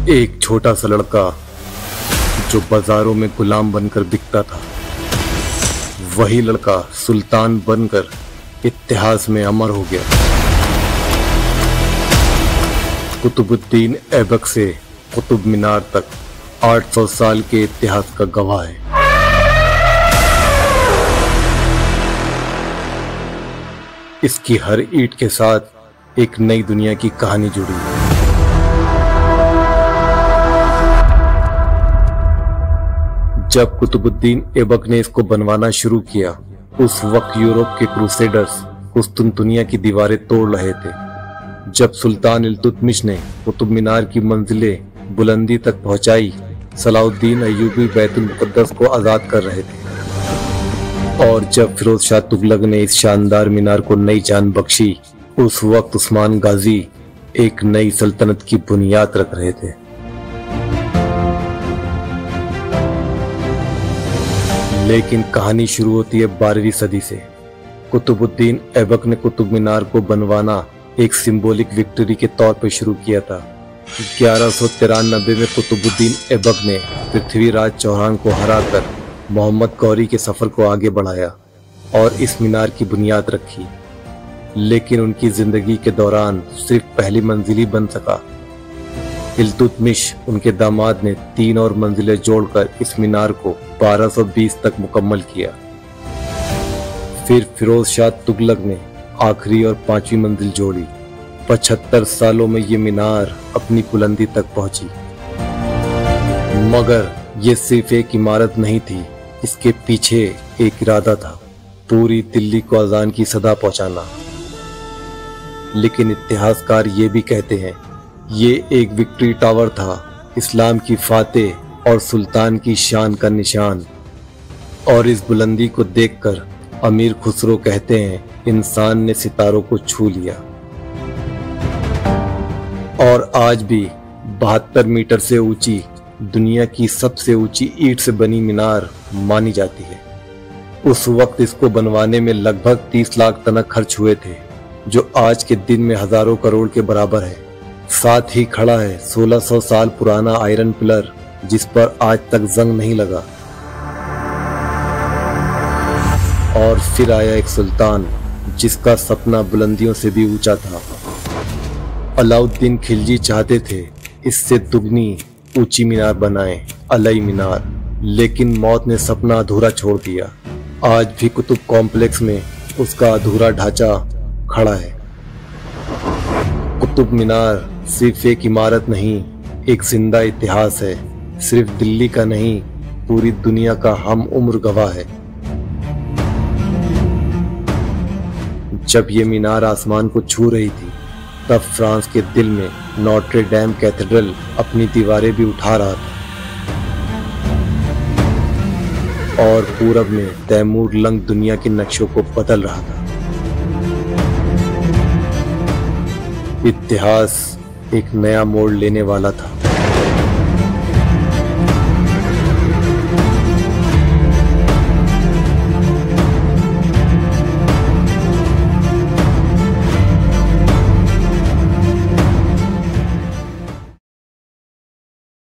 एक छोटा सा लड़का जो बाजारों में गुलाम बनकर बिकता था, वही लड़का सुल्तान बनकर इतिहास में अमर हो गया। कुतुबुद्दीन ऐबक से कुतुब मीनार तक 800 साल के इतिहास का गवाह है। इसकी हर ईंट के साथ एक नई दुनिया की कहानी जुड़ी है। जब कुतुबुद्दीन ऐबक ने इसको बनवाना शुरू किया, उस वक्त यूरोप के क्रूसेडर्स कुस्तुनतुनिया की दीवारें तोड़ रहे थे। जब सुल्तान इल्तुतमिश ने कुतुब मीनार की मंजिलें बुलंदी तक पहुंचाई, सलाउद्दीन अय्यूबी बैतुल मुक़द्दस को आज़ाद कर रहे थे। और जब फिरोज शाह तुगलक ने इस शानदार मीनार को नई जान बख्शी, उस वक्त उस्मान गाजी एक नई सल्तनत की बुनियाद रख रहे थे। लेकिन कहानी शुरू होती है 12वीं सदी से। कुतुबुद्दीन ऐबक ने कुतुब मीनार को बनवाना एक सिंबॉलिक विक्ट्री के तौर पर शुरू किया था। 1193 में कुतुबुद्दीन ऐबक ने पृथ्वीराज चौहान को हराकर मोहम्मद गौरी के सफर को आगे बढ़ाया और इस मीनार की बुनियाद रखी। लेकिन उनकी जिंदगी के दौरान सिर्फ पहली मंजिल ही बन सका। इल्तुतमिश, उनके दामाद, ने 3 और मंजिलें जोड़कर इस मीनार को 1220 तक मुकम्मल किया। फिर फिरोज शाह तुगलक ने आखिरी और 5वीं मंजिल जोड़ी। 75 सालों में ये मीनार अपनी बुलंदी तक पहुंची। मगर ये सिर्फ एक इमारत नहीं थी, इसके पीछे एक इरादा था, पूरी दिल्ली को अजान की सदा पहुंचाना। लेकिन इतिहासकार ये भी कहते हैं, ये एक विक्ट्री टावर था, इस्लाम की फातेह और सुल्तान की शान का निशान। और इस बुलंदी को देखकर अमीर खुसरो कहते हैं, इंसान ने सितारों को छू लिया। और आज भी 72 मीटर से ऊंची, दुनिया की सबसे ऊंची ईंट से बनी मीनार मानी जाती है। उस वक्त इसको बनवाने में लगभग 30 लाख टन खर्च हुए थे, जो आज के दिन में हजारों करोड़ के बराबर है। साथ ही खड़ा है 1600 साल पुराना आयरन पिलर, जिस पर आज तक जंग नहीं लगा। और फिर आया एक सुल्तान, जिसका सपना बुलंदियों से भी ऊंचा था। अलाउद्दीन खिलजी चाहते थे इससे दुगनी ऊंची मीनार बनाएं, अलई मीनार। लेकिन मौत ने सपना अधूरा छोड़ दिया। आज भी कुतुब कॉम्प्लेक्स में उसका अधूरा ढांचा खड़ा है। कुतुब मीनार सिर्फ एक इमारत नहीं, एक जिंदा इतिहास है। सिर्फ दिल्ली का नहीं, पूरी दुनिया का हम उम्र गवाह है। जब ये मीनार आसमान को छू रही थी, तब फ्रांस के दिल में नोट्रे डेम कैथेड्रल अपनी दीवारें भी उठा रहा था। और पूरब में तैमूर लंग दुनिया के नक्शों को बदल रहा था। इतिहास एक नया मोड़ लेने वाला था।